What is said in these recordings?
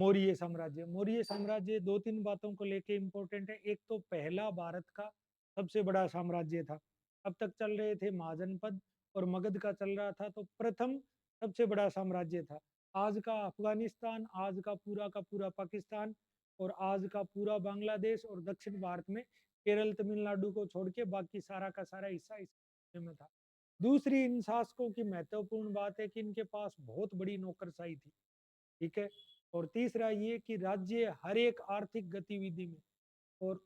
मौर्य साम्राज्य दो तीन बातों को लेके इम्पोर्टेंट है। एक तो पहला भारत का सबसे बड़ा साम्राज्य था। अब तक चल रहे थे महाजनपद और मगध का चल रहा था, तो प्रथम सबसे बड़ा साम्राज्य था। आज का अफगानिस्तान, आज का पूरा पाकिस्तान और आज का पूरा बांग्लादेश और दक्षिण भारत में केरल तमिलनाडु को छोड़ के बाकी सारा का सारा हिस्सा इस में था। दूसरी, इन शासकों की महत्वपूर्ण बात है कि इनके पास बहुत बड़ी नौकरशाही थी। ठीक है। और तीसरा ये कि राज्य हर एक आर्थिक गतिविधि में और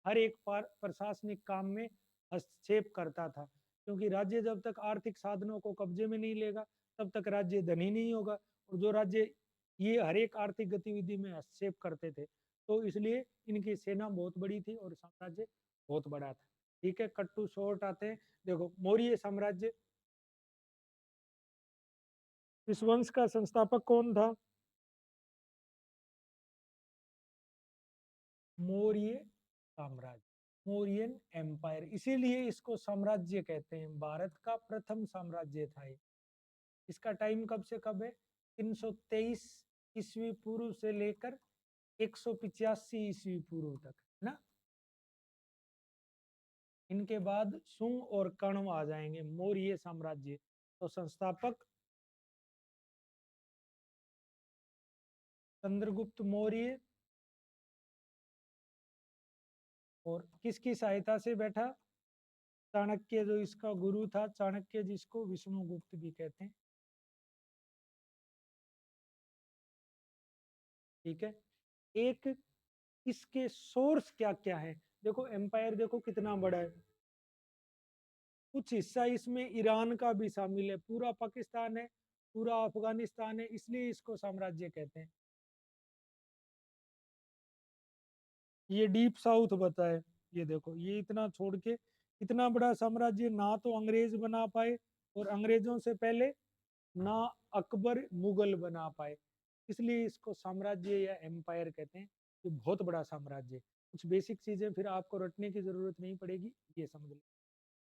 हर एक प्रशासनिक काम में हस्तक्षेप करता था, क्योंकि राज्य जब तक आर्थिक साधनों को कब्जे में नहीं लेगा तब तक राज्य धनी नहीं होगा। और जो राज्य ये हर एक आर्थिक गतिविधि में हस्तक्षेप करते थे, तो इसलिए इनकी सेना बहुत बड़ी थी और साम्राज्य बहुत बड़ा था। ठीक है, कट टू शॉर्ट आते हैं। देखो, मौर्य साम्राज्य, इस वंश का संस्थापक कौन था? मौर्य साम्राज्य, मौर्यन एम्पायर, इसीलिए इसको साम्राज्य कहते हैं। भारत का प्रथम साम्राज्य था ये। इसका टाइम कब से कब है? 323 ईस्वी पूर्व से लेकर 185 ईस्वी पूर्व तक, है ना। इनके बाद शुंग और कण्व आ जाएंगे। मौर्य साम्राज्य, तो संस्थापक चंद्रगुप्त मौर्य, और किसकी सहायता से बैठा? चाणक्य, जो इसका गुरु था, चाणक्य जिसको विष्णुगुप्त भी कहते हैं। ठीक है। एक, इसके सोर्स क्या क्या है? देखो, एम्पायर देखो कितना बड़ा है। कुछ हिस्सा इसमें ईरान का भी शामिल है, पूरा पाकिस्तान है, पूरा अफगानिस्तान है, इसलिए इसको साम्राज्य कहते हैं। ये डीप साउथ बताए। ये देखो, ये इतना छोड़ के इतना बड़ा साम्राज्य ना तो अंग्रेज बना पाए, और अंग्रेजों से पहले ना अकबर मुगल बना पाए, इसलिए इसको साम्राज्य या एम्पायर कहते हैं। ये बहुत बड़ा साम्राज्य है। कुछ बेसिक चीजें फिर आपको रटने की जरूरत नहीं पड़ेगी, ये समझ लो।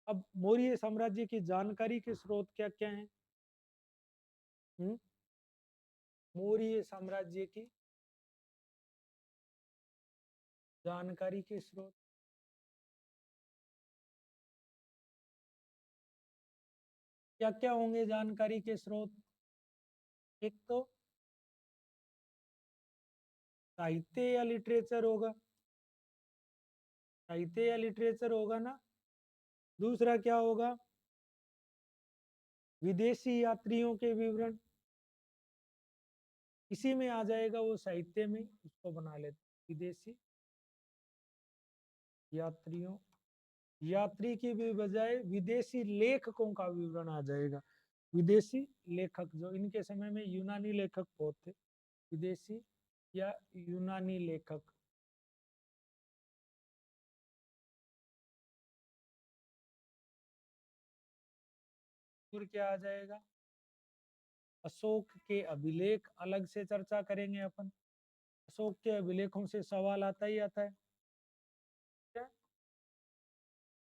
अब मौर्य साम्राज्य की जानकारी के स्रोत क्या क्या हैं? मौर्य साम्राज्य की जानकारी के स्रोत क्या क्या होंगे? जानकारी के स्रोत, एक तो साहित्य या लिटरेचर होगा, साहित्य या लिटरेचर होगा ना। दूसरा क्या होगा? विदेशी यात्रियों के विवरण, इसी में आ जाएगा, वो साहित्य में उसको बना लेते। विदेशी यात्रियों, यात्री की भी बजाय विदेशी लेखकों का विवरण आ जाएगा। विदेशी लेखक, जो इनके समय में यूनानी लेखक बहुत थे, विदेशी या यूनानी लेखक। फिर क्या आ जाएगा? अशोक के अभिलेख, अलग से चर्चा करेंगे अपन। अशोक के अभिलेखों से सवाल आता ही आता है।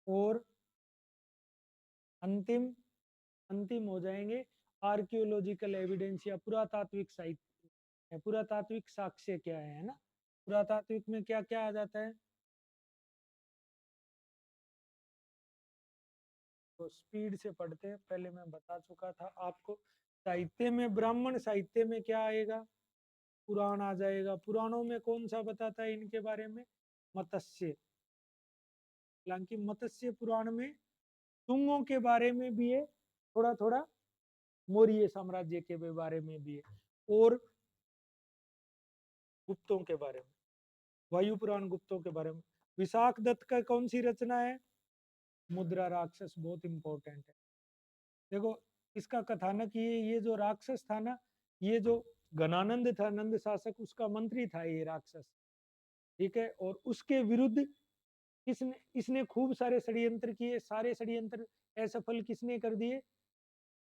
और अंतिम, अंतिम हो जाएंगे आर्कियोलॉजिकल एविडेंस या पुरातात्विक साहित्य। पुरातात्विक साक्ष्य क्या है ना। पुरातात्विक में क्या क्या आ जाता है? तो स्पीड से पढ़ते हैं, पहले मैं बता चुका था आपको। साहित्य में, ब्राह्मण साहित्य में क्या आएगा? पुराण आ जाएगा। पुराणों में कौन सा बताता है इनके बारे में? मत्स्य। हालांकि मत्स्य पुराण में शुंगों के बारे में भी है, थोड़ा थोड़ा मौर्य साम्राज्य के बारे में भी है, और गुप्तों के बारे में, वायु पुराण गुप्तों के बारे में। विशाख दत्त का कौन सी रचना है? मुद्रा राक्षस, बहुत इंपॉर्टेंट है। देखो, इसका कथानक ये जो राक्षस था ना, ये जो घनानंद था, नंद शासक, उसका मंत्री था ये राक्षस। ठीक है। और उसके विरुद्ध किसने, इसने खूब सारे षड्यंत्र किए। सारे षड्यंत्र असफल किसने कर दिए?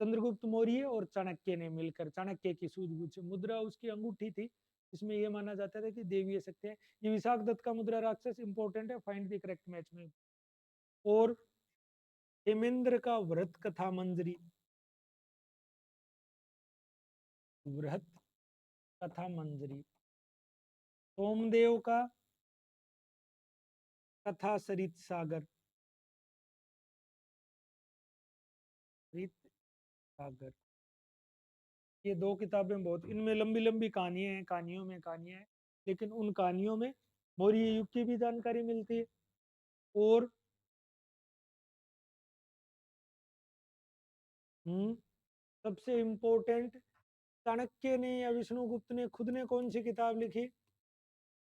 चंद्रगुप्त मौर्य और चाणक्य ने मिलकर। चाणक्य की सूझबूझ से मुद्रा उसकी अंगूठी थी, इसमें यह माना जाता था कि देवीय शक्ति है। ये विशाख दत्त का मुद्रा राक्षस इंपॉर्टेंट है, फाइंड द करेक्ट मैच में। और हेमेंद्र का व्रत कथा मंजरी, व्रत कथा मंजरी, सोमदेव का कथा सरित सागर, सरित सागर, ये दो किताबें बहुत, इनमें लंबी लंबी कहानियां हैं, कहानियों में कहानियां हैं, लेकिन उन कहानियों में मौर्य युग की भी जानकारी मिलती है। और सबसे इम्पोर्टेंट, चाणक्य ने या विष्णुगुप्त ने खुद ने कौन सी किताब लिखी?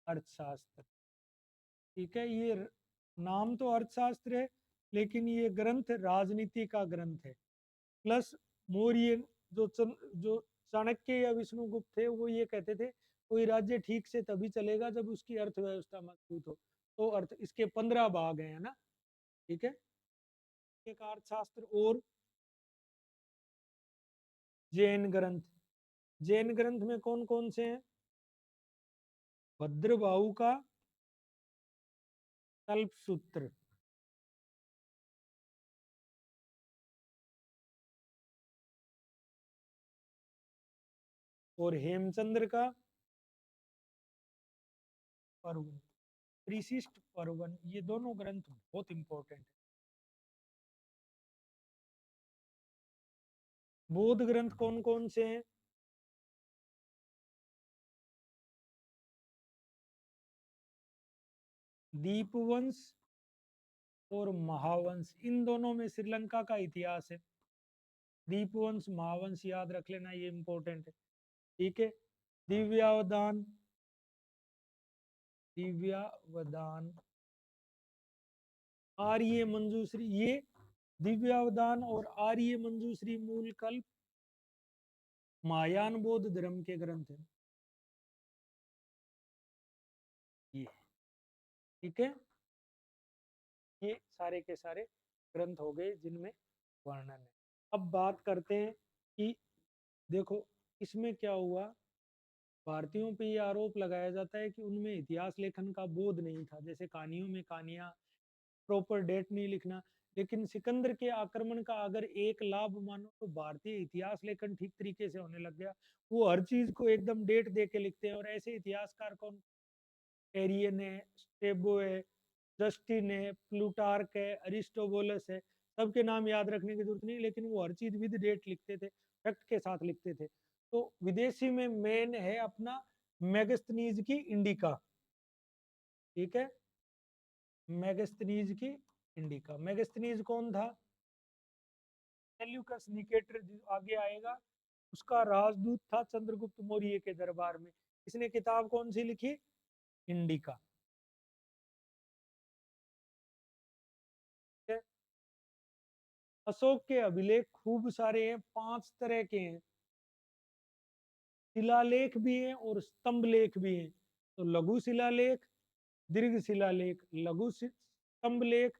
अर्थशास्त्र। ठीक है, ये नाम तो अर्थशास्त्र है, लेकिन ये ग्रंथ राजनीति का ग्रंथ है। प्लस मौर्य जो चाणक्य या विष्णुगुप्त थे, वो ये कहते थे कोई राज्य ठीक से तभी चलेगा जब उसकी अर्थव्यवस्था मजबूत हो। तो अर्थ इसके 15 भाग हैं, है ना? ठीक है, एक अर्थशास्त्र। और जैन ग्रंथ, जैन ग्रंथ में कौन कौन से हैं? भद्रबाहु का कल्पसूत्र, और हेमचंद्र का पर्वन, त्रिशिष्ट पर्वन, ये दोनों ग्रंथ बहुत इंपॉर्टेंट है। बौद्ध ग्रंथ कौन कौन से हैं? दीपवंश और महावंश, इन दोनों में श्रीलंका का इतिहास है। दीपवंश महावंश याद रख लेना, ये इंपॉर्टेंट है। ठीक है, दिव्यावदान, दिव्यावदान, आर्य मंजूश्री, ये दिव्यावदान और आर्य मंजूश्री मूल कल्प महायान बौद्ध धर्म के ग्रंथ हैं। ये ठीक है, ये सारे के सारे ग्रंथ हो गए जिनमें वर्णन है। अब बात करते हैं कि देखो इसमें क्या हुआ। भारतीयों पे ये आरोप लगाया जाता है कि उनमें इतिहास लेखन का बोध नहीं था, जैसे कहानियों में कहानियां, प्रॉपर डेट नहीं लिखना। लेकिन सिकंदर के आक्रमण का अगर एक लाभ मानो तो भारतीय इतिहास लेखन ठीक तरीके से होने लग गया। वो हर चीज को एकदम डेट दे के लिखते हैं। और ऐसे इतिहासकार कौन? एरियन है, स्टेबो है, जस्टिन है, प्लूटार्क है, अरिस्टोबुलस है। सबके नाम याद रखने की जरूरत नहीं, लेकिन वो हर चीज विद डेट लिखते थे, फैक्ट के साथ लिखते थे। तो विदेशी में मेन है अपना मैगस्थनीज की इंडिका। ठीक है, मैगस्थनीज की इंडिका। मैगस्थनीज कौन था? सेल्यूकस निकेटर जो आगे आएगा, उसका राजदूत था चंद्रगुप्त मौर्य के दरबार में। इसने किताब कौन सी लिखी? इंडिका। ठीक है? अशोक के अभिलेख खूब सारे हैं, 5 तरह के हैं। शिलालेख भी हैं और स्तंभ लेख भी हैं। तो लघु शिलालेख, दीर्घ शिलालेख, स्तंभ लेख,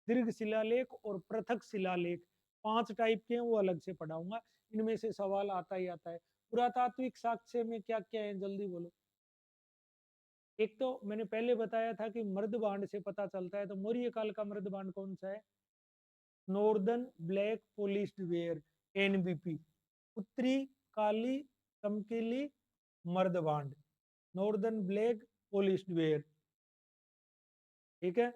दीर्घ शिलालेख और पृथक शिलालेख, 5 टाइप के हैं, वो अलग से पढ़ाऊंगा। इनमें से सवाल आता ही आता है। पुरातात्विक साक्ष्य में क्या क्या है, जल्दी बोलो। एक तो मैंने पहले बताया था कि मर्दबांड से पता चलता है, तो मौर्य काल का मर्दबांड कौन सा है? Northern black polished where, NBP. उत्तरी काली चमकीली मर्दबांड, नॉर्दर्न ब्लैक पॉलिश्ड वेयर। ठीक है,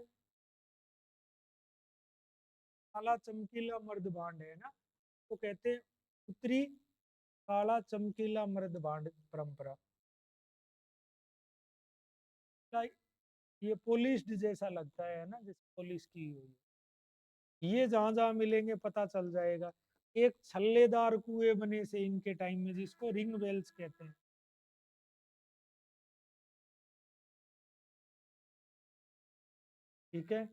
काला चमकीला मर्दबांड है ना, तो कहते हैं उत्तरी काला चमकीला मर्दबांड परंपरा। ये पॉलिश्ड जैसा लगता है ना, जैसे पॉलिश की हुई। ये जहां जहां मिलेंगे पता चल जाएगा। एक छल्लेदार कुएं बने से इनके टाइम में, जिसको रिंग वेल्स कहते हैं। ठीक है,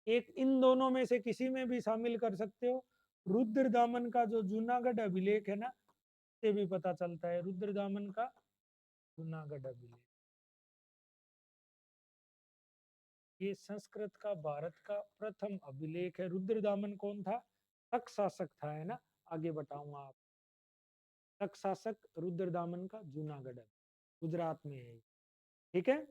एक इन दोनों में से किसी में भी शामिल कर सकते हो। रुद्रदामन का जो जूनागढ़ अभिलेख है ना, से भी पता चलता है, रुद्रदामन का जूनागढ़ अभिलेख। ये संस्कृत का भारत का प्रथम अभिलेख है। रुद्रदामन कौन था? तक शासक था, है ना? आगे बताऊंगा आप। तक शासक रुद्रदामन का जूनागढ़ है, गुजरात में है। ठीक है,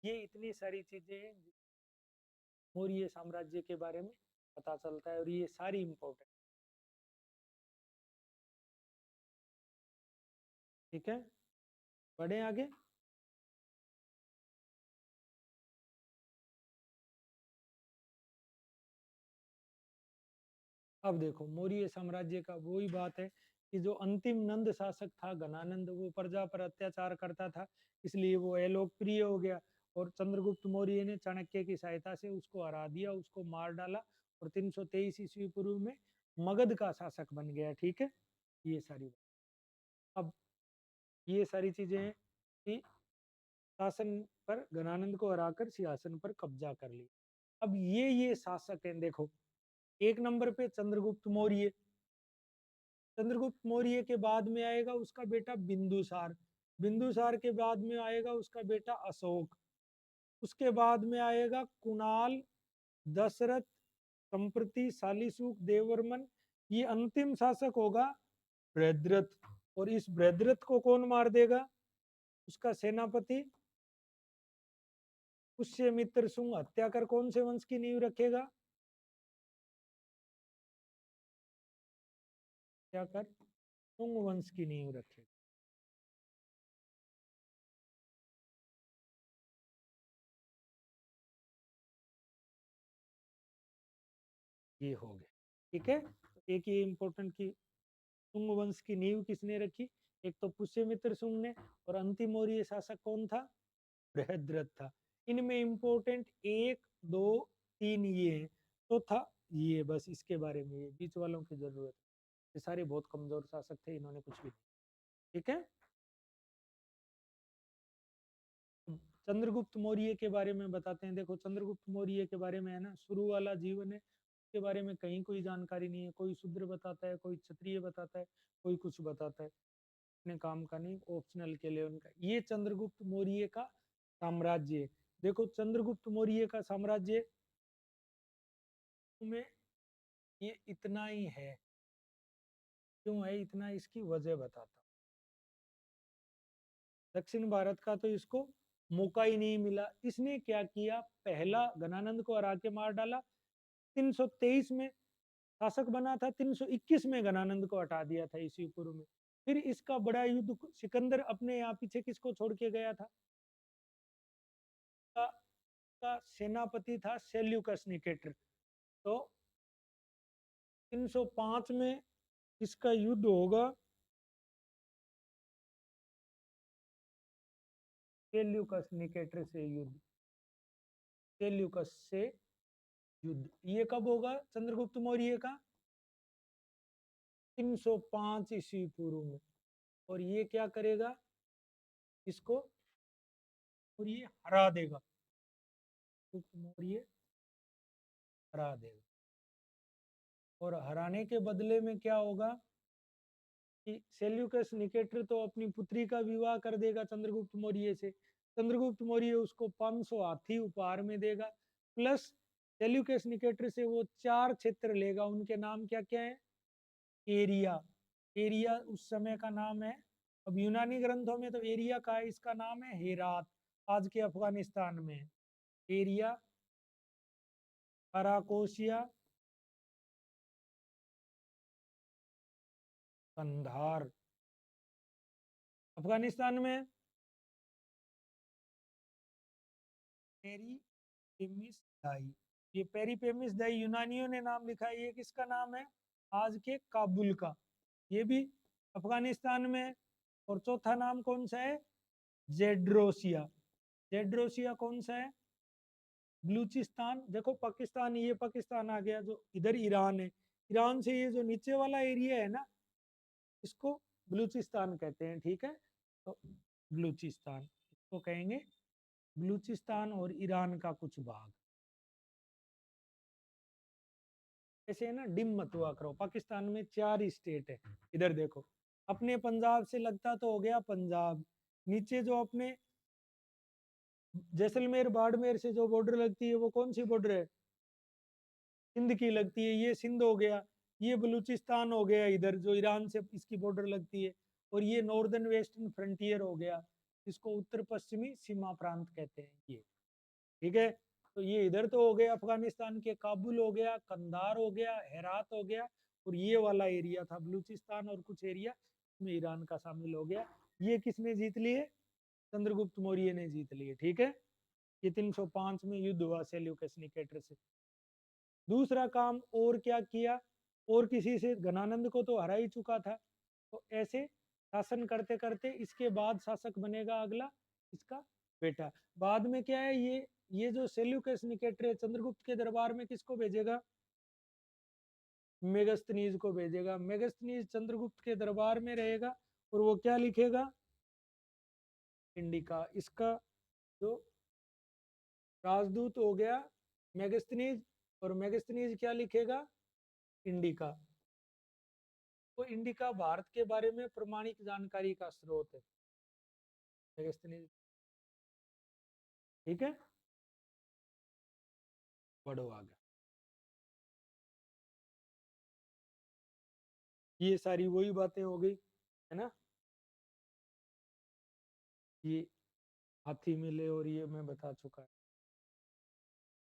ये इतनी सारी चीजें हैं मौर्य साम्राज्य के बारे में पता चलता है, और ये सारी इंपॉर्टेंट। ठीक है, बढ़े आगे। अब देखो, मौर्य साम्राज्य का वही बात है कि जो अंतिम नंद शासक था घनानंद, वो प्रजा पर अत्याचार करता था, इसलिए वो अलोकप्रिय हो गया। और चंद्रगुप्त मौर्य ने चाणक्य की सहायता से उसको हरा दिया, उसको मार डाला, और 323 ईस्वी पूर्व में मगध का शासक बन गया। ठीक है, ये सारी अब ये सारी चीजें हैं कि शासन पर घनानंद को हराकर सिंहासन पर कब्जा कर लिया। अब ये शासक हैं, देखो, एक नंबर पे चंद्रगुप्त मौर्य। चंद्रगुप्त मौर्य के बाद में आएगा उसका बेटा बिंदुसार। बिंदुसार के बाद में आएगा उसका बेटा अशोक। उसके बाद में आएगा कुणाल, दशरथ, संप्रति, शालीशुक, देववर्मन। ये अंतिम शासक होगा बृहद्रथ। और इस बृहद्रथ को कौन मार देगा? उसका सेनापति पुष्यमित्र शुंग हत्या कर कौन से वंश की नींव रखेगा? क्या कर? शुंग वंश की नींव रखेगा। ये हो गया। ठीक है, एक ये इंपॉर्टेंट की शुंग वंश की नींव किसने रखी? एक तो पुष्यमित्र शुंग ने, और अंतिम मौर्य शासक कौन था? बृहद्रथ था। इनमें इंपॉर्टेंट एक, दो, तीन ये है। तो था ये, बस इसके बारे में, ये बीच वालों की जरूरत है। ये सारे बहुत कमजोर शासक थे, इन्होंने कुछ भी नहीं। ठीक है, चंद्रगुप्त मौर्य के बारे में बताते हैं। देखो, चंद्रगुप्त मौर्य के बारे में है ना, शुरू वाला जीवन है, के बारे में कहीं कोई जानकारी नहीं है। कोई शूद्र बताता है, कोई क्षत्रिय बताता है, कोई कुछ बताता है। अपने काम का नहीं, ऑप्शनल के लिए उनका। ये चंद्रगुप्त मौर्य का साम्राज्य है। देखो, चंद्रगुप्त मौर्य का साम्राज्य में ये इतना ही है। क्यों है इतना, इसकी वजह बताता हूँ। दक्षिण भारत का तो इसको मौका ही नहीं मिला। इसने क्या किया, पहला घनानंद को हरा के मार डाला, 323 में शासक बना था, 321 में घनानंद को हटा दिया था ईस्वी पूर्व में। फिर इसका बड़ा युद्ध सिकंदर अपने यहाँ पीछे किसको छोड़ के गया था? का, का सेनापति था सेल्यूकस निकेटर। तो 305 में इसका युद्ध होगा सेल्यूकस निकेटर से युद्ध। सेल्यूकस से युद्ध ये कब होगा चंद्रगुप्त मौर्य का? 305 ईस्वी पूर्व में। और ये क्या करेगा, इसको, और ये हरा देगा, गुप्त मौर्य हरा देगा। और हराने के बदले में क्या होगा कि सेल्यूकस निकेटर तो अपनी पुत्री का विवाह कर देगा चंद्रगुप्त मौर्य से। चंद्रगुप्त मौर्य उसको 500 हाथी उपहार में देगा, प्लस सेल्यूकस निकेटर से वो 4 क्षेत्र लेगा। उनके नाम क्या क्या है? एरिया। एरिया उस समय का नाम है। अब यूनानी ग्रंथों में तो एरिया का है, इसका नाम है हेरात, आज के अफगानिस्तान में। एरिया, अराकोसिया, कंधार, अफगानिस्तान में। पेरीपेमिस दाई, ये पेरीपेमिस दाई यूनानियों ने नाम लिखा है। ये किसका नाम है? आज के काबुल का, ये भी अफगानिस्तान में। और चौथा नाम कौन सा है? जेड्रोसिया। जेड्रोसिया कौन सा है? बलूचिस्तान। देखो, पाकिस्तान, ये पाकिस्तान आ गया, जो इधर ईरान है। ईरान से ये जो नीचे वाला एरिया है ना, इसको बलूचिस्तान कहते हैं। ठीक है, तो बलूचिस्तान इसको कहेंगे, बलूचिस्तान और ईरान का कुछ भाग। ऐसे है ना, डिम मत हुआ करो। पाकिस्तान में 4 स्टेट है। इधर देखो, अपने पंजाब से लगता तो हो गया पंजाब। नीचे जो अपने जैसलमेर बाड़मेर से जो बॉर्डर लगती है, वो कौन सी बॉर्डर है? सिंध की लगती है, ये सिंध हो गया। ये बलूचिस्तान हो गया, इधर जो ईरान से इसकी बॉर्डर लगती है। और ये नॉर्दर्न वेस्टर्न फ्रंटियर हो गया, इसको उत्तर पश्चिमी सीमा प्रांत कहते हैं ये। ठीक है, तो ये इधर तो हो गया अफगानिस्तान के, काबुल हो गया, कंधार हो गया, हेरात हो गया, और ये वाला एरिया था बलूचिस्तान और कुछ एरिया में ईरान का शामिल हो गया। ये किसने जीत लिए? चंद्रगुप्त मौर्य ने जीत लिए। ठीक है, ये 305 में युद्ध हुआ सेल्यूकस निकेटर से। दूसरा काम और क्या किया? और किसी से, घनानंद को तो हरा ही चुका था, तो ऐसे शासन करते करते इसके बाद शासक बनेगा अगला इसका बेटा। बाद में क्या है, ये जो सेल्यूकस निकेटर है चंद्रगुप्त के दरबार में किसको भेजेगा? मेगस्थनीज को भेजेगा। मेगस्थनीज चंद्रगुप्त के दरबार में रहेगा और वो क्या लिखेगा? इंडिका। इसका जो राजदूत हो गया मेगस्थनीज, और मेगस्थनीज क्या लिखेगा? इंडिका। तो इंडिका भारत के बारे में प्रमाणिक जानकारी का स्रोत है मेगस्थनीज। ठीक है, बढ़ो आगे। ये सारी वही बातें हो गई है ना, ये हाथी मिले और ये मैं बता चुका,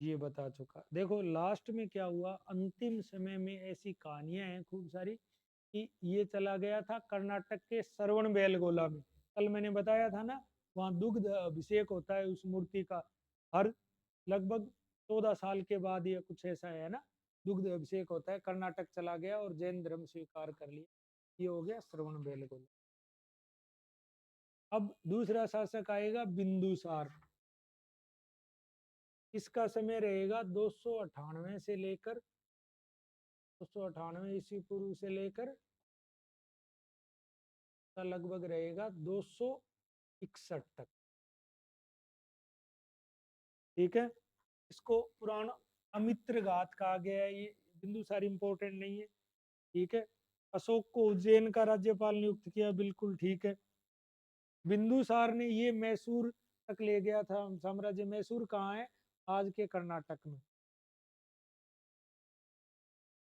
ये बता चुका। देखो लास्ट में क्या हुआ, अंतिम समय में ऐसी कहानियां हैं खूब सारी कि ये चला गया था कर्नाटक के श्रवण बेलगोला में। कल मैंने बताया था ना, वहाँ दुग्ध अभिषेक होता है उस मूर्ति का, हर लगभग 14 साल के बाद, ये कुछ ऐसा है ना, दुग्ध अभिषेक होता है। कर्नाटक चला गया और जैन धर्म स्वीकार कर लिया। ये हो गया श्रवण बेलगोला। अब दूसरा शासक आएगा बिंदुसार। इसका समय रहेगा 298 से लेकर 298 ईस्वी पूर्व से लेकर का लगभग रहेगा 261 तक। ठीक है, इसको पुराण अमित्र घात कहा गया है। ये बिंदुसार इंपॉर्टेंट नहीं है। ठीक है, अशोक को उज्जैन का राज्यपाल नियुक्त किया, बिल्कुल ठीक है। बिंदुसार ने ये मैसूर तक ले गया था साम्राज्य। मैसूर कहाँ है? आज के कर्नाटक में।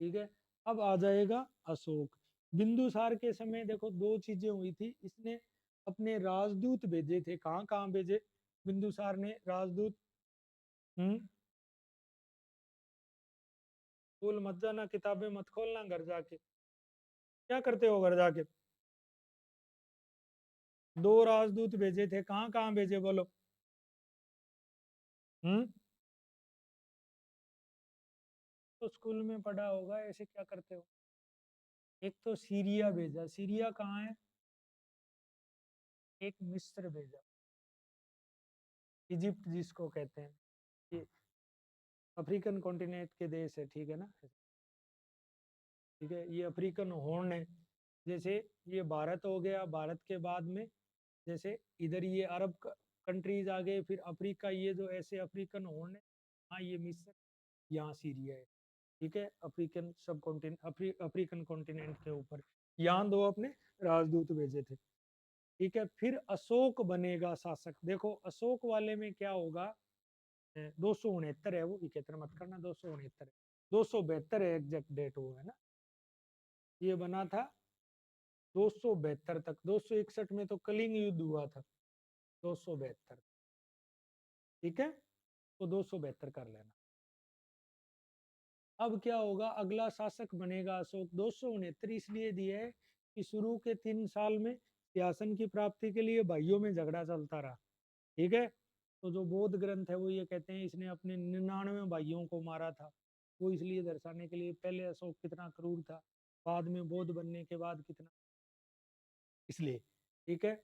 ठीक है, अब आ जाएगा अशोक। बिंदुसार के समय देखो दो चीजें हुई थी। इसने अपने राजदूत भेजे थे, कहाँ कहाँ भेजे बिंदुसार ने राजदूत? हम्म, स्कूल मत जाना, किताबें मत खोलना घर जाके। क्या करते हो घर जाके? दो राजदूत भेजे थे, कहाँ कहाँ भेजे बोलो? हम्म, तो स्कूल में पढ़ा होगा, ऐसे क्या करते हो? एक तो सीरिया भेजा, सीरिया कहाँ है? एक मिस्र भेजा, इजिप्ट जिसको कहते हैं, ये अफ्रीकन कॉन्टिनेंट के देश है। ठीक है ना, ठीक है, ये अफ्रीकन हॉर्न है। जैसे ये भारत हो गया, भारत के बाद में जैसे इधर ये अरब कंट्रीज आ गए, फिर अफ्रीका, ये जो ऐसे अफ्रीकन हॉर्न है। हाँ, ये मिस्र, यहाँ सीरिया है। ठीक है, अफ्रीकन सब कॉन्टिनेंट, अफ्रीकन कॉन्टिनेंट के ऊपर यहाँ दो अपने राजदूत भेजे थे। ठीक है, फिर अशोक बनेगा शासक। देखो अशोक वाले में क्या होगा, 269 है वो, 71 मत करना, 269 है, 272 है एग्जैक्ट डेट वो, है ना। ये बना था 272 तक, 261 में तो कलिंग युद्ध हुआ था। 272, ठीक है, तो 272 कर लेना। अब क्या होगा, अगला शासक बनेगा अशोक। 269 इसलिए दिया है कि शुरू के 3 साल में सिंहासन की प्राप्ति के लिए भाइयों में झगड़ा चलता रहा। ठीक है, तो जो बौद्ध ग्रंथ है वो ये कहते हैं इसने अपने 99 भाइयों को मारा था। वो इसलिए दर्शाने के लिए, पहले अशोक कितना क्रूर था, बाद में बौद्ध बनने के बाद कितना, इसलिए। ठीक है,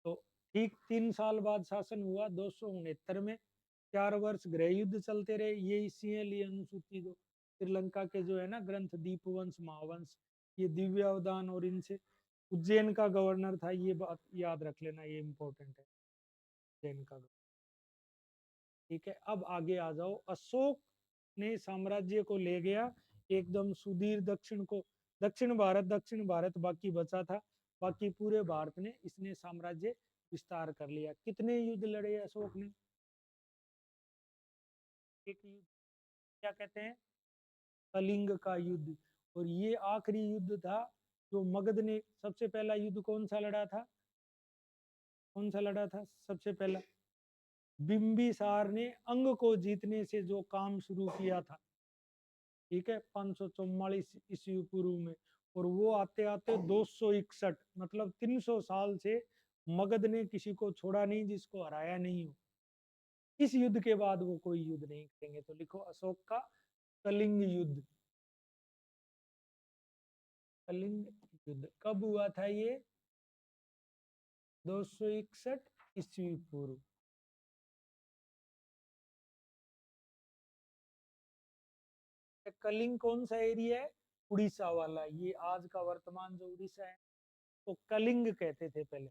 तो ठीक 3 साल बाद शासन हुआ 269 में। 4 वर्ष गृह युद्ध चलते रहे। ये इसीलिए अनुसूची जो श्रीलंका के जो है ना ग्रंथ, दीपवंश, महावंश, ये दिव्य अवदान, और इनसे उज्जैन का गवर्नर था, ये बात याद रख लेना, ये इंपॉर्टेंट है, उज्जैन का। ठीक है, अब आगे आ जाओ। अशोक ने साम्राज्य को ले गया एकदम सुदूर दक्षिण को, दक्षिण भारत बाकी बचा था। बाकी पूरे भारत ने इसने साम्राज्य विस्तार कर लिया। कितने युद्ध लड़े अशोक ने? एक युद्ध, क्या कहते हैं, कलिंग का युद्ध। और ये आखिरी युद्ध था जो मगध ने, सबसे पहला युद्ध कौन सा लड़ा था? कौन सा लड़ा था सबसे पहला? बिंबिसार ने अंग को जीतने से जो काम शुरू किया था, ठीक है, 544 ईस्वी पूर्व में, और वो आते आते 261, मतलब 300 साल से मगध ने किसी को छोड़ा नहीं जिसको हराया नहीं हो। इस युद्ध के बाद वो कोई युद्ध नहीं करेंगे। तो लिखो अशोक का कलिंग युद्ध। कलिंग युद्ध कब हुआ था ये? 261 ईस्वी पूर्व। कलिंग कौन सा एरिया है? उड़ीसा वाला। ये आज का वर्तमान जो उड़ीसा है तो कलिंग कहते थे पहले।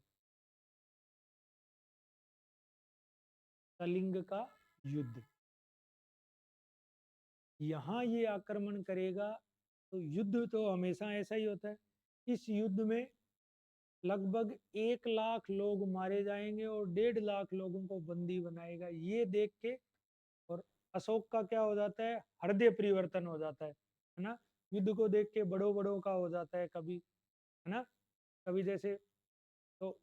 कलिंग का युद्ध। यहाँ ये आक्रमण करेगा तो युद्ध तो हमेशा ऐसा ही होता है। इस युद्ध में लगभग 1 लाख लोग मारे जाएंगे और 1.5 लाख लोगों को बंदी बनाएगा। ये देख के और अशोक का क्या हो जाता है, हृदय परिवर्तन हो जाता है ना। युद्ध को देख के बड़ों बड़ों का हो जाता है कभी, है ना, कभी जैसे। तो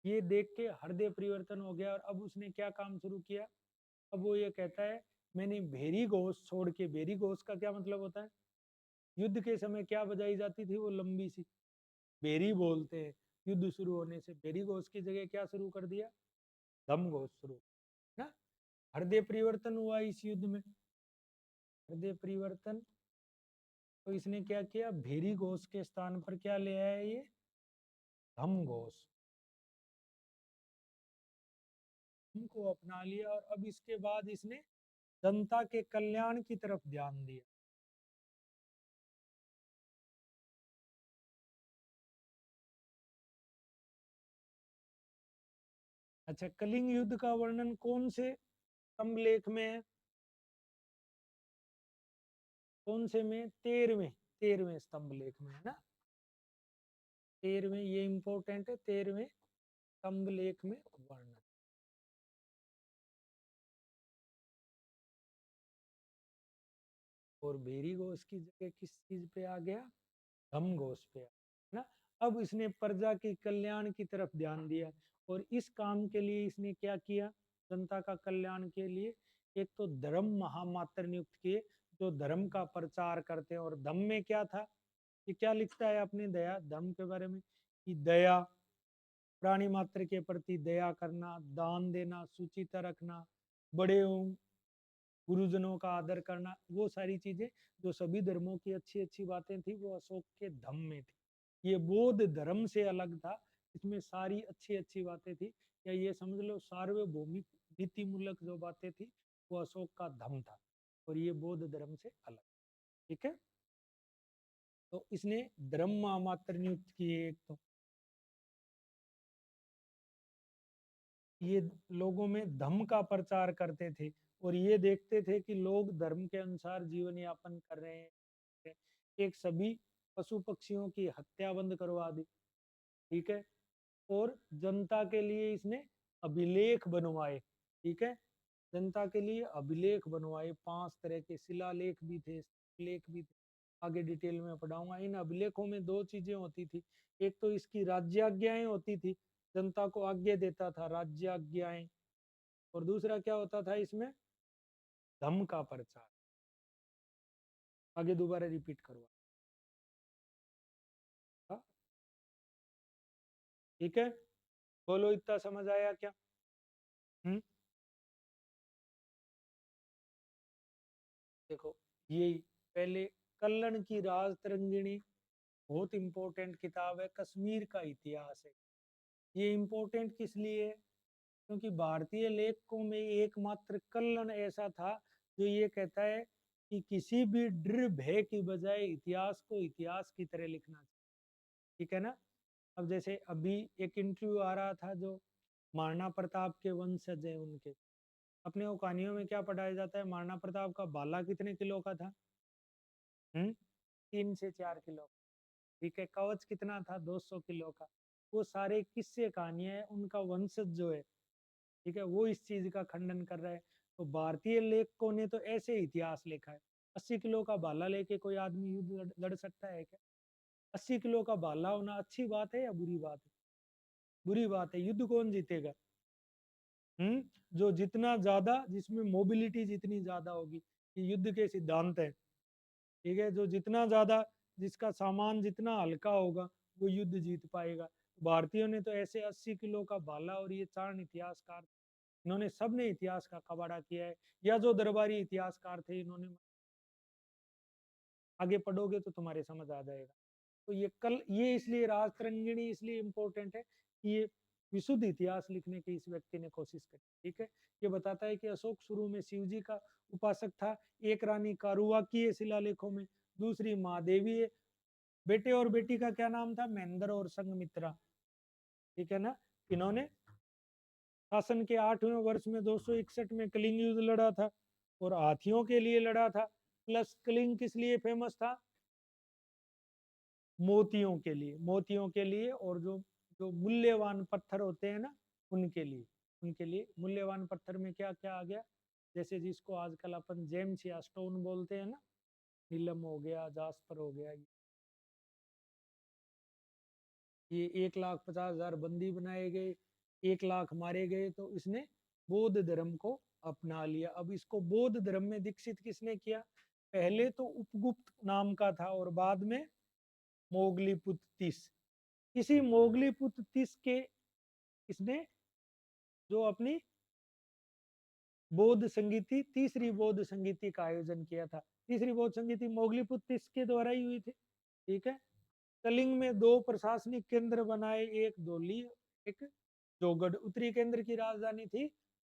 ये देख के हृदय परिवर्तन हो गया और अब उसने क्या काम शुरू किया। अब वो ये कहता है मैंने भेरी घोष छोड़ के, भेरी घोष का क्या मतलब होता है? युद्ध के समय क्या बजाई जाती थी वो लंबी सी, भेरी बोलते हैं। युद्ध शुरू होने से भेरी घोष की जगह क्या शुरू कर दिया? धम घोष शुरू ना। हृदय परिवर्तन हुआ इस युद्ध में। हृदय परिवर्तन, तो इसने क्या किया, भेरी घोष के स्थान पर क्या ले आया ये? धम घोष को अपना लिया और अब इसके बाद इसने जनता के कल्याण की तरफ ध्यान दिया। अच्छा, कलिंग युद्ध का वर्णन कौन से स्तंभ लेख में है? कौन से में? 13वें, 13वें स्तंभ लेख में है ना। 13वें, ये इंपॉर्टेंट है, 13वें स्तंभ लेख में वर्णन। और भेरी घोष की जगह किस चीज पे आ गया? धम घोष पे है ना। अब इसने प्रजा के कल्याण की तरफ ध्यान दिया और इस काम के लिए इसने क्या किया? जनता का कल्याण के लिए एक तो धर्म महामात्र नियुक्त किए जो धर्म का प्रचार करते हैं। और धम्म में क्या था? ये क्या लिखता है अपने दया धर्म के बारे में कि दया, प्राणी मात्र के प्रति दया करना, दान देना, सुचिता रखना, बड़े गुरुजनों का आदर करना, वो सारी चीजें जो सभी धर्मों की अच्छी अच्छी बातें थी वो अशोक के धम्म में थी। ये बौद्ध धर्म से अलग था, इसमें सारी अच्छी अच्छी बातें थी, या ये समझ लो सार्वभौमिक नीति मूलक जो बातें थी वो अशोक का धम्म था और ये बौद्ध धर्म से अलग। ठीक है, तो इसने धर्म मात्र नियुक्त किए। एक तो ये लोगों में धम्म का प्रचार करते थे और ये देखते थे कि लोग धर्म के अनुसार जीवन यापन कर रहे हैं। एक सभी पशु पक्षियों की हत्या बंद करवा दी। ठीक है, और जनता के लिए इसने अभिलेख बनवाए। ठीक है, जनता के लिए अभिलेख बनवाए, 5 तरह के शिलालेख भी थे, लेख भी थे। आगे डिटेल में पढ़ाऊंगा। इन अभिलेखों में दो चीजें होती थी, एक तो इसकी राज्याज्ञाएं होती थी, जनता को आज्ञा देता था, राज्याज्ञाएं। और दूसरा क्या होता था इसमें? धम्म का प्रचार। आगे दोबारा रिपीट करो। हाँ, ठीक है, बोलो इतना समझ आया क्या? हम्म, देखो यही पहले कल्लण की राज तरंगिणी बहुत इंपॉर्टेंट किताब है, कश्मीर का इतिहास है। ये इंपॉर्टेंट किस लिए है? क्योंकि भारतीय लेखकों में एकमात्र कल्लन ऐसा था जो ये कहता है कि किसी भी डर भय की बजाय इतिहास को इतिहास की तरह लिखना चाहिए। ठीक है ना। अब जैसे अभी एक इंटरव्यू आ रहा था जो महाराणा प्रताप के वंशज है उनके, अपने वो कहानियों में क्या पढ़ाया जाता है, महाराणा प्रताप का भाला कितने किलो का था? 3 से 4 किलो। ठीक है, कवच कितना था? 200 किलो का। वो सारे किस्से कहानियां हैं, उनका वंशज जो है, ठीक है, वो इस चीज का खंडन कर रहा है। तो भारतीय लेखकों ने तो ऐसे इतिहास लिखा है। 80 किलो का भाला लेके कोई आदमी युद्ध लड़ सकता है क्या? 80 किलो का भाला होना अच्छी बात है या बुरी बात है? बुरी बात है। युद्ध कौन जीतेगा? जो जितना ज्यादा, जिसमें मोबिलिटी जितनी ज्यादा होगी, ये युद्ध के सिद्धांत है। ठीक है, जो जितना ज्यादा, जिसका सामान जितना हल्का होगा, वो युद्ध जीत पाएगा। भारतीयों ने तो ऐसे 80 किलो का भाला, और ये चारण इतिहासकार, इन्होंने सबने इतिहास का कबाड़ा किया है। या जो दरबारी इतिहासकार थे, इन्होंने, आगे पढ़ोगे तो तुम्हारे समझ आ जाएगा। तो ये इसलिए राजतरंगिणी इसलिए इम्पोर्टेंट है कि ये विशुद्ध इतिहास लिखने की इस व्यक्ति ने कोशिश करी। ठीक है, ये बताता है कि अशोक शुरू में शिव जी का उपासक था। एक रानी कारुआ की है शिलालेखों में, दूसरी महादेवी है। बेटे और बेटी का क्या नाम था? महेंद्र और संघमित्रा। ठीक है ना। इन्होंने शासन के 8वें वर्ष में 261 में कलिंग युद्ध लड़ा था, और हाथियों के लिए लड़ा था। प्लस कलिंग किस लिए फेमस था? मोतियों के लिए, मोतियों के लिए, और जो जो मूल्यवान पत्थर होते हैं ना, उनके लिए, उनके लिए मूल्यवान पत्थर में क्या क्या आ गया? जैसे जिसको आजकल अपन जेम्स या स्टोन बोलते हैं ना, नीलम हो गया, जास्पर हो गया। ये 1,50,000 बंदी बनाए गए, 1 लाख मारे गए, तो इसने बौद्ध धर्म को अपना लिया। अब इसको बौद्ध धर्म में दीक्षित किसने किया? पहले तो उपगुप्त नाम का था, और बाद में मोगलीपुत तीस। किसी मोगलीपुत तीस के, इसने जो अपनी बौद्ध संगीति, तीसरी बौद्ध संगीति का आयोजन किया था। तीसरी बौद्ध संगीति मोगलीपुत तीस के द्वारा ही हुई थी। ठीक है। कलिंग में 2 प्रशासनिक केंद्र बनाए, एक धौली, एक जोगढ़। उत्तरी केंद्र की राजधानी थी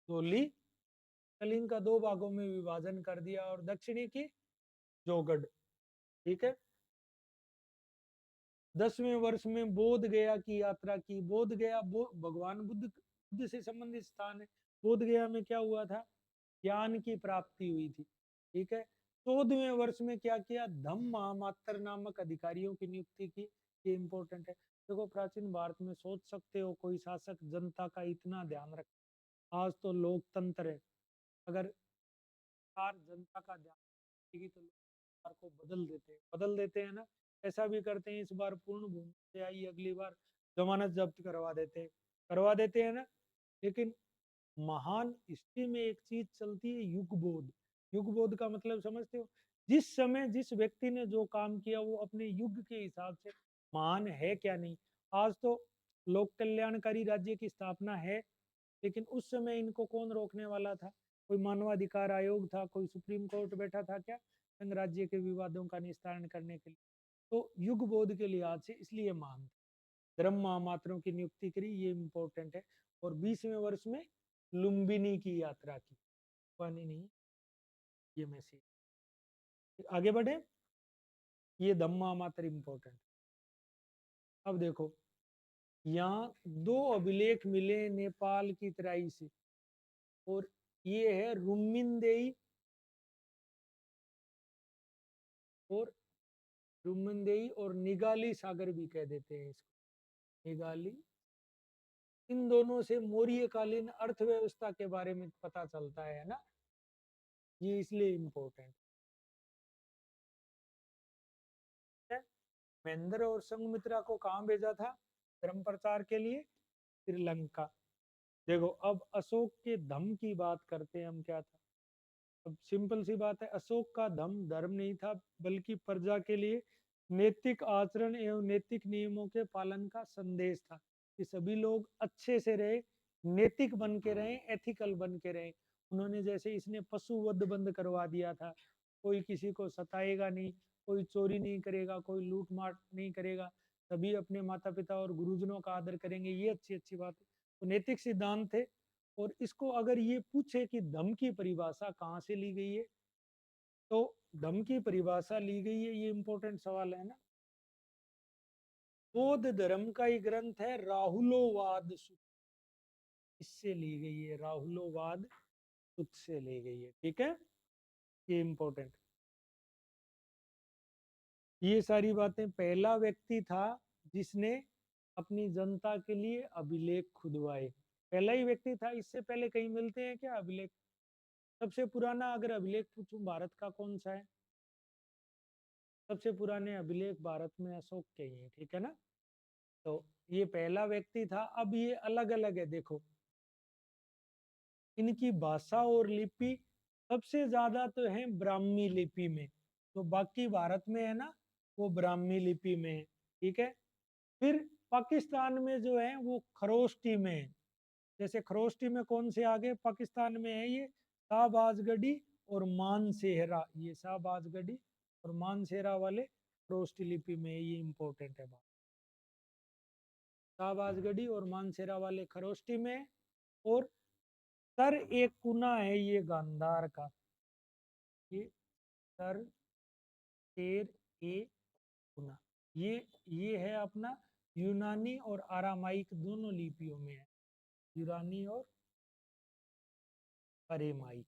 धौली। कलिंग का 2 भागों में विभाजन कर दिया, और दक्षिणी की जोगढ़। ठीक है। 10वें वर्ष में बोध गया की यात्रा की। बोध गया भगवान बुद्ध से संबंधित स्थान है। बोध गया में क्या हुआ था? ज्ञान की प्राप्ति हुई थी। ठीक है। 14वें वर्ष में क्या किया? धम्म महामात्र नामक अधिकारियों की नियुक्ति की। ये इंपॉर्टेंट है। देखो, प्राचीन भारत में सोच सकते हो कोई शासक जनता का इतना ध्यान रखे। आज तो लोकतंत्र है, अगर सरकार जनता का ध्यान रखेगी तो लोग सरकार को बदल देते हैं ना। ऐसा भी करते हैं, इस बार पूर्ण भूमि से आई, अगली बार जमानत जब्त करवा देते हैं ना। लेकिन महान हिस्ट्री में एक चीज चलती है, युगबोध। युगबोध का मतलब समझते हो? जिस समय जिस व्यक्ति ने जो काम किया, वो अपने युग के हिसाब से महान है क्या नहीं। आज तो लोक कल्याणकारी राज्य की स्थापना है, लेकिन उस समय इनको कौन रोकने वाला था? कोई मानवाधिकार आयोग था, कोई सुप्रीम कोर्ट बैठा था क्या संघ राज्य के विवादों का निस्तारण करने के लिए? तो युग बोध के लिहाज से इसलिए महान था। धर्म महामात्रों की नियुक्ति करी, ये इंपॉर्टेंट है। और 20वें वर्ष में लुम्बिनी की यात्रा की। पानी नहीं, ये मैसेज आगे बढ़े। ये धम्मा मात्र इंपॉर्टेंट। अब देखो, यहाँ 2 अभिलेख मिले नेपाल की तराई से, और ये है रुमिनदेई, और रुमिनदेई और निगाली सागर भी कह देते हैं इसको, निगाली। इन दोनों से मौर्य कालीन अर्थव्यवस्था के बारे में पता चलता है ना। ये इसलिए इम्पोर्टेंट है। महेंद्र और संघमित्रा को कहाँ भेजा था धर्म प्रचार के लिए? श्रीलंका। देखो, अब अशोक के धम्म की बात करते हैं हम। क्या था? अब सिंपल सी बात है, अशोक का धम्म धर्म नहीं था, बल्कि प्रजा के लिए नैतिक आचरण एवं नैतिक नियमों के पालन का संदेश था, कि सभी लोग अच्छे से रहे, नैतिक बन के रहे, एथिकल बन के रहे। उन्होंने, जैसे इसने पशु वध बंद करवा दिया था, कोई किसी को सताएगा नहीं, कोई चोरी नहीं करेगा, कोई लूट मार नहीं करेगा, सभी अपने माता पिता और गुरुजनों का आदर करेंगे। ये अच्छी अच्छी बात है, तो नैतिक सिद्धांत थे। और इसको अगर ये पूछे कि धम्म की परिभाषा कहाँ से ली गई है, तो धम्म की परिभाषा ली गई है, ये इंपॉर्टेंट सवाल है ना। बौद्ध धर्म का ही ग्रंथ है राहुलोवाद सूत्र, इससे ली गई है। राहुलोवाद सूत्र से ली गई है। ठीक है, ये इंपॉर्टेंट। ये सारी बातें, पहला व्यक्ति था जिसने अपनी जनता के लिए अभिलेख खुदवाए। पहला ही व्यक्ति था। इससे पहले कहीं मिलते हैं क्या अभिलेख? सबसे पुराना अगर अभिलेख पूछूं भारत का कौन सा है? सबसे पुराने अभिलेख भारत में अशोक के ही हैं। ठीक है ना। तो ये पहला व्यक्ति था। अब ये अलग अलग है, देखो। इनकी भाषा और लिपि सबसे ज्यादा तो है ब्राह्मी लिपि में, तो बाकी भारत में है ना वो ब्राह्मी लिपि में है। ठीक है। फिर पाकिस्तान में जो है वो खरोष्टी में है। जैसे खरोष्टी में कौन से आगे पाकिस्तान में है ये शाहबाजगढ़ी और मानसेहरा, ये शाहबाजगढ़ी और मानसेहरा वाले खरोष्टी लिपि में है, ये इंपॉर्टेंट है बात। शाहबाजगढ़ी और मानसेहरा वाले खरोष्टी में, और सर एक कुना है ये गांधार का, ये सर शेर ए कुना, ये है अपना यूनानी और आरामाइक दोनों लिपियों में है, यूनानी और अरेमाइक।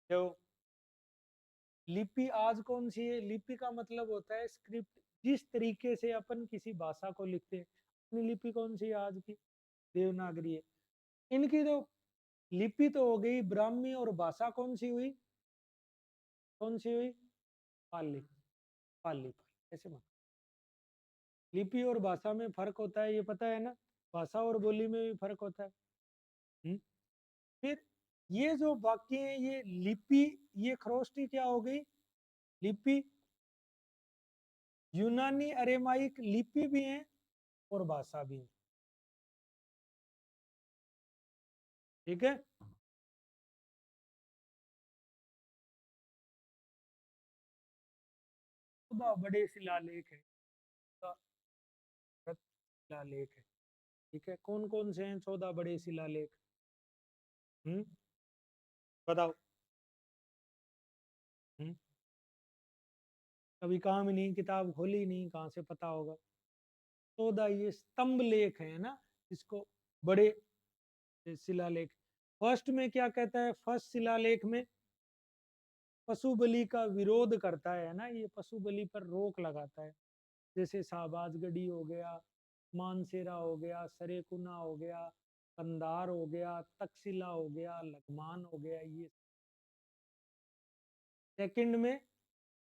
तो लिपि आज कौन सी है, लिपि का मतलब होता है स्क्रिप्ट, जिस तरीके से अपन किसी भाषा को लिखते हैं। अपनी लिपि कौन सी है आज की, देवनागरी है। इनकी तो लिपि तो हो गई ब्राह्मी, और भाषा कौन सी हुई, कौन सी हुई, पाली, पाली पाली ऐसे मत। लिपि और भाषा में फर्क होता है, ये पता है ना, भाषा और बोली में भी फर्क होता है। हम्म? फिर ये जो वाक्य है ये लिपि, ये खरोष्टी क्या हो गई, लिपि, यूनानी अरेमाइक लिपि भी है और भाषा भी है। ठीक है। बड़े शिलालेख है, शिलालेख है। ठीक है, कौन कौन से हैं 14 बड़े शिलालेख। हम्म, बताओ। हम्म, कभी काम ही नहीं, किताब खोली नहीं, कहाँ से पता होगा। 14 ये स्तंभ लेख है ना, इसको बड़े शिलालेख। फर्स्ट में क्या कहता है, फर्स्ट शिलालेख में पशु बलि का विरोध करता है ना, ये पशु बलि पर रोक लगाता है। जैसे शाहबाजगढ़ी हो गया, मानसेरा हो गया, सरेकुना हो गया, कंधार हो गया, तक्षशिला हो गया, लघमान हो गया, ये। सेकंड में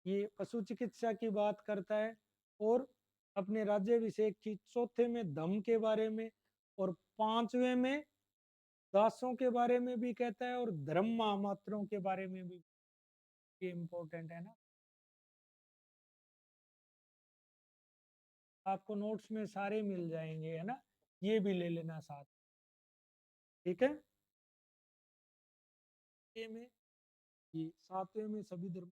ये पशु चिकित्सा की बात करता है, और अपने राज्याभिषेक की। चौथे में धम्म के बारे में, और पांचवें में दासों के बारे में भी कहता है, और धर्म महामात्रों के बारे में भी। ये इम्पोर्टेंट है ना, आपको नोट्स में सारे मिल जाएंगे है ना, ये भी ले लेना साथ। ठीक है। ये में ये सातवें में सभी धर्म,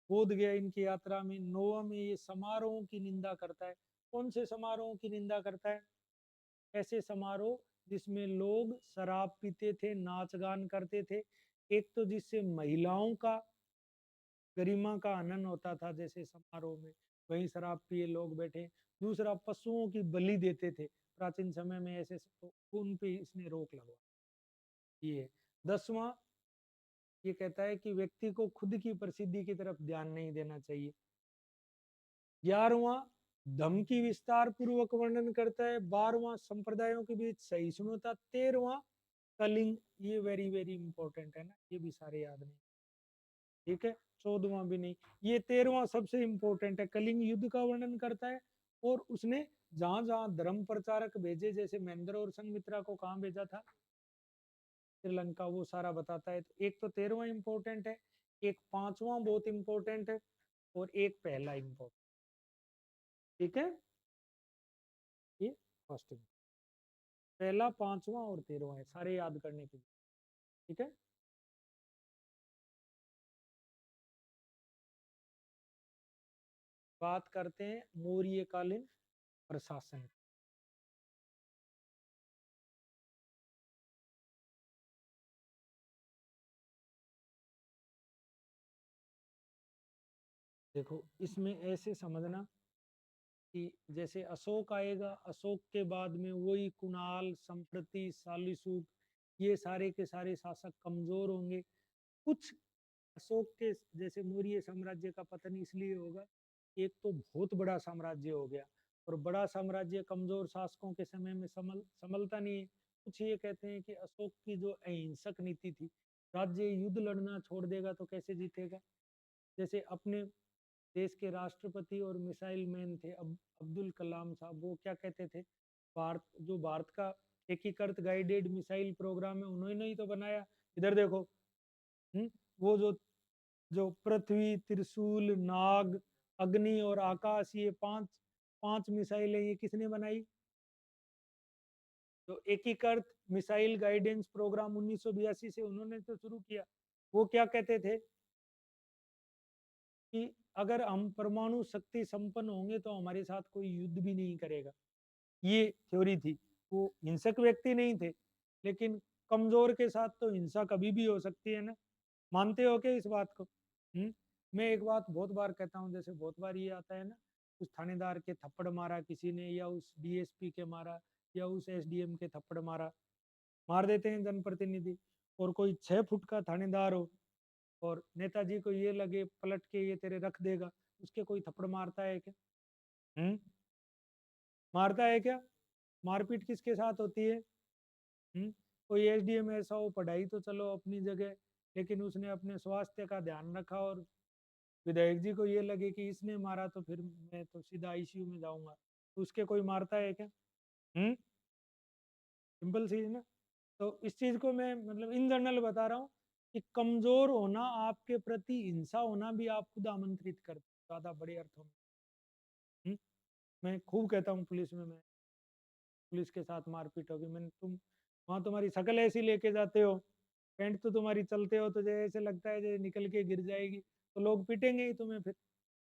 बोध गया इनकी यात्रा में। नौवा में ये समारोहों की निंदा करता है। कौन से समारोहों की निंदा करता है, ऐसे समारोह जिसमें लोग शराब पीते थे, नाच गान करते थे। एक तो जिससे महिलाओं का गरिमा का हनन होता था जैसे समारोह में, वहीं शराब पिए लोग बैठे। दूसरा, पशुओं की बलि देते थे प्राचीन समय में ऐसे, तो उन पे इसने रोक लगवा। ये 10वां, ये कहता है कि व्यक्ति को खुद की प्रसिद्धि की तरफ ध्यान नहीं देना चाहिए। 11वां, धम्म की विस्तार पूर्वक वर्णन करता है। 12वां, संप्रदायों के बीच सहिष्णुता। 13वां, कलिंग, ये वेरी वेरी इंपॉर्टेंट है ना, ये भी सारे याद नहीं। ठीक है। 14वां भी नहीं, ये 13वां सबसे इंपॉर्टेंट है, कलिंग युद्ध का वर्णन करता है। और उसने जहां जहां धर्म प्रचारक भेजे, जैसे महेंद्र और संघमित्रा को कहाँ भेजा था, श्रीलंका, वो सारा बताता है। तो एक तो 13वां इंपॉर्टेंट है, एक 5वां बहुत इंपॉर्टेंट है, और एक पहला इंपॉर्टेंट। ठीक है। ये फर्स्ट, पहला, 5वां और 13वां है, सारे याद करने के लिए। ठीक है। बात करते हैं मौर्यकालीन प्रशासन। देखो इसमें ऐसे समझना कि जैसे अशोक आएगा, अशोक के बाद में वही कुणाल, संप्रति, शालिशुक, ये सारे के सारे शासक कमजोर होंगे। कुछ अशोक के जैसे मौर्य साम्राज्य का पतन इसलिए होगा, एक तो बहुत बड़ा साम्राज्य हो गया, और बड़ा साम्राज्य कमजोर शासकों के समय में संभलता नहीं है। कुछ ये कहते हैं कि अशोक की जो अहिंसक नीति थी, राज्य युद्ध लड़ना छोड़ देगा तो कैसे जीतेगा। जैसे अपने देश के राष्ट्रपति और मिसाइल मैन थे अब्दुल कलाम साहब, वो क्या कहते थे, भारत का एकीकृत गाइडेड मिसाइल प्रोग्राम है उन्होंने ही तो बनाया। इधर देखो, वो जो जो पृथ्वी, त्रिशूल, नाग, अग्नि और आकाश, ये पांच पांच मिसाइलें ये किसने बनाई? तो एकीकृत मिसाइल गाइडेंस प्रोग्राम 1982 से उन्होंने तो शुरू किया। वो क्या कहते थे कि अगर हम परमाणु शक्ति संपन्न होंगे तो हमारे साथ कोई युद्ध भी नहीं करेगा। ये थ्योरी थी। वो हिंसक व्यक्ति नहीं थे, लेकिन कमजोर के साथ तो हिंसा कभी भी हो सकती है ना। मानते हो क्या इस बात को? मैं एक बात बहुत बार कहता हूँ, जैसे बहुत बार ये आता है ना, उस थानेदार के थप्पड़ मारा किसी ने, या उस डीएसपी के मारा, या उस एसडीएम के थप्पड़ मारा, मार देते हैं जनप्रतिनिधि। और कोई 6 फुट का थानेदार हो और नेताजी को ये लगे पलट के ये तेरे रख देगा, उसके कोई थप्पड़ मारता है क्या? मारता है क्या? मारपीट किसके साथ होती है? कोई एसडीएम ऐसा हो, पढ़ाई तो चलो अपनी जगह, लेकिन उसने अपने स्वास्थ्य का ध्यान रखा और विधायक जी को ये लगे कि इसने मारा तो फिर मैं तो सीधा आईसीयू में जाऊंगा, तो उसके कोई मारता है क्या? सिंपल चीज ना। तो इस चीज को मैं मतलब इन जनरल बता रहा हूँ कि कमजोर होना आपके प्रति हिंसा होना भी आप खुद आमंत्रित करते हैं, ज्यादा बड़े अर्थों में। मैं खूब कहता हूँ पुलिस में, मैं पुलिस के साथ मारपीट होगी, मैंने वहां तुम्हारी शक्ल ऐसी लेके जाते हो, पैंट तो तुम्हारी चलते हो तो जैसे लगता है जैसे निकल के गिर जाएगी, तो लोग पीटेंगे ही तुम्हें फिर,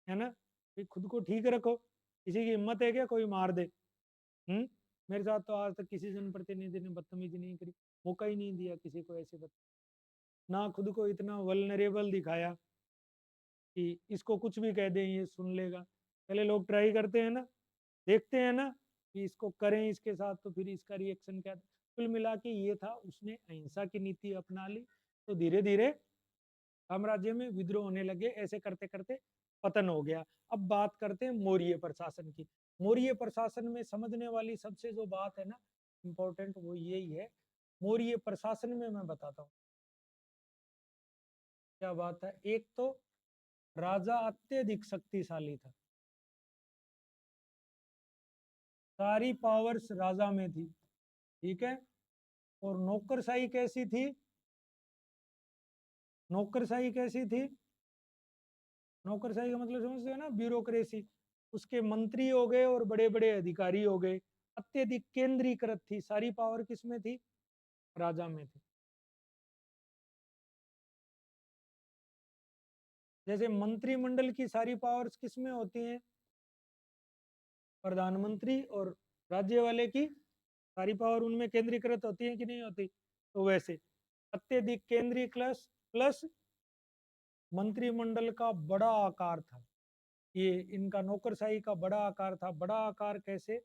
है ना? फिर खुद को ठीक रखो। किसी की हिम्मत है क्या कोई मार दे? मेरे साथ तो आज तक किसी जनप्रतिनिधि ने बदतमीजी नहीं करी, मौका ही नहीं दिया किसी को ऐसे ना खुद को इतना वल्नरेबल दिखाया कि इसको कुछ भी कह दें ये सुन लेगा। पहले लोग ट्राई करते हैं ना, देखते हैं ना कि इसको करें इसके साथ तो फिर इसका रिएक्शन क्या था। कुल मिला के ये था, उसने अहिंसा की नीति अपना ली, तो धीरे धीरे साम्राज्य में विद्रोह होने लगे, ऐसे करते करते पतन हो गया। अब बात करते हैं मौर्य प्रशासन की। मौर्य प्रशासन में समझने वाली सबसे जो बात है ना इम्पोर्टेंट, वो यही है। मौर्य प्रशासन में मैं बताता हूँ क्या बात है। एक तो राजा अत्यधिक शक्तिशाली था, सारी पावर्स राजा में थी, ठीक है। और नौकरशाही कैसी थी? नौकरशाही कैसी थी? नौकरशाही का मतलब समझते हो ना, ब्यूरोक्रेसी। उसके मंत्री हो गए और बड़े बड़े अधिकारी हो गए। अत्यधिक केंद्रीकृत थी, सारी पावर किसमें थी? राजा में थी। जैसे मंत्रिमंडल की सारी पावर्स किसमें होती हैं? प्रधानमंत्री और राज्य वाले की सारी पावर उनमें केंद्रीकृत होती है कि नहीं होती? तो वैसे अत्यधिक केंद्रीय प्लस प्लस मंत्रिमंडल का बड़ा आकार था। ये इनका नौकरशाही का बड़ा आकार था। बड़ा आकार कैसे?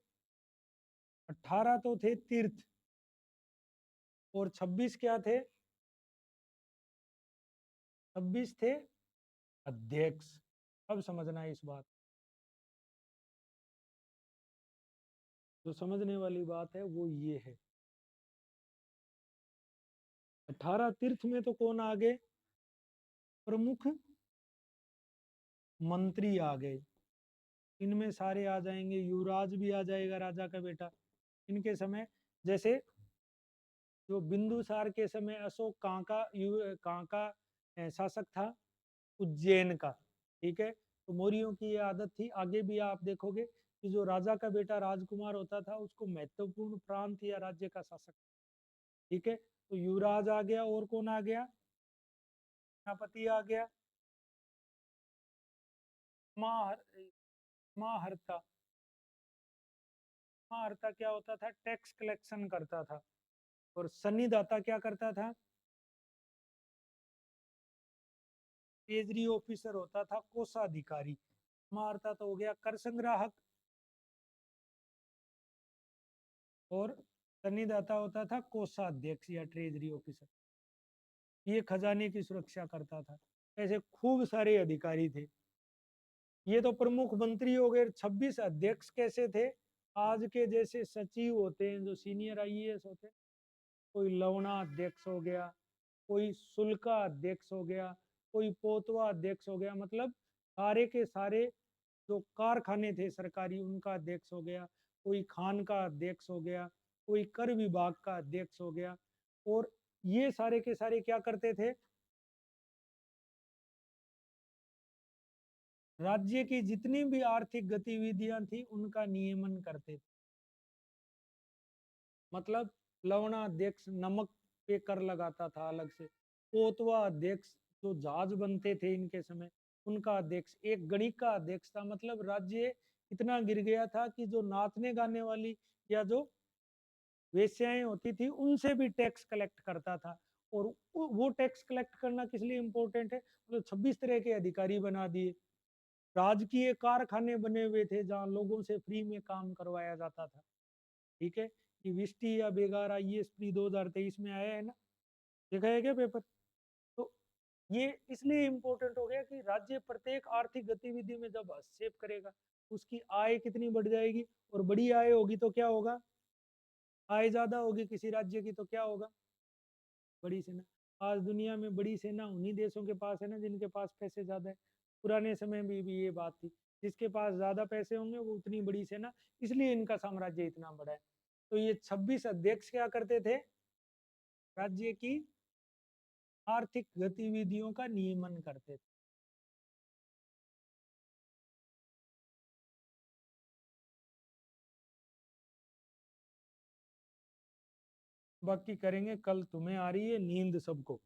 18 तो थे तीर्थ, और 26 क्या थे? 26 थे अध्यक्ष। अब समझना है इस बात, जो समझने वाली बात है वो ये है। 18 तीर्थ में तो कौन आ गए? प्रमुख मंत्री आ गए। इनमें सारे आ जाएंगे, युवराज भी आ जाएगा, राजा का बेटा। इनके समय जैसे जो बिंदुसार के समय अशोक कहाँ का शासक था? उज्जैन का, ठीक है। तो मौर्यों की ये आदत थी, आगे भी आप देखोगे कि जो राजा का बेटा राजकुमार होता था उसको महत्वपूर्ण प्रांत या राज्य का शासक, ठीक है। तो युवराज आ गया, और कौन आ गया? सेनापति आ गया। महार महाहर्ता। महाहर्ता क्या होता था? टैक्स कलेक्शन करता था। और सन्निदाता क्या करता था? ट्रेजरी ऑफिसर होता था, कोषाधिकारी। महाहर्ता तो हो गया कर संग्राहक, और सन्निदाता होता था कोषाध्यक्ष या ट्रेजरी ऑफिसर, ये खजाने की सुरक्षा करता था। ऐसे खूब सारे अधिकारी थे। ये तो प्रमुख मंत्री हो गए। 26 अध्यक्ष कैसे थे? आज के जैसे सचिव होते हैं जो सीनियर आईएएस होते हैं, कोई लवणा अध्यक्ष हो गया, कोई शुल्का अध्यक्ष हो गया, कोई पोतवा अध्यक्ष हो गया, मतलब सारे के सारे जो कारखाने थे सरकारी उनका अध्यक्ष हो गया, कोई खान का अध्यक्ष हो गया, कोई कर विभाग का अध्यक्ष हो गया। और ये सारे के सारे क्या करते थे, राज्य की जितनी भी आर्थिक गतिविधियां थी उनका नियमन करते थे। मतलब लवणा अध्यक्ष नमक पे कर लगाता था अलग से, कोतवा अध्यक्ष जो जहाज बनते थे इनके समय उनका अध्यक्ष, एक गणिक का अध्यक्ष था। मतलब राज्य इतना गिर गया था कि जो नाचने गाने वाली या जो वेश्याएं होती थी उनसे भी टैक्स कलेक्ट करता था। और वो टैक्स कलेक्ट करना किस लिए इम्पोर्टेंट है, मतलब 26 तरह के अधिकारी बना दिए, राजकीय कारखाने बने हुए थे जहाँ लोगों से फ्री में काम करवाया जाता था। ठीक है, कि विस्टी या बेगार आईएएस प्री 2023 में आया है ना, देखा है क्या पेपर? तो ये इसलिए इम्पोर्टेंट हो गया कि राज्य प्रत्येक आर्थिक गतिविधि में जब हस्तक्षेप करेगा उसकी आय कितनी बढ़ जाएगी, और बड़ी आय होगी तो क्या होगा, आय ज्यादा होगी किसी राज्य की तो क्या होगा, बड़ी सेना। आज दुनिया में बड़ी सेना उन्हीं देशों के पास है ना जिनके पास पैसे ज्यादा है। पुराने समय में भी ये बात थी, जिसके पास ज्यादा पैसे होंगे वो उतनी बड़ी सेना, इसलिए इनका साम्राज्य इतना बड़ा है। तो ये 26 अध्यक्ष क्या करते थे, राज्य की आर्थिक गतिविधियों का नियमन करते थे। बाकी करेंगे कल, तुम्हें आ रही है नींद सबको।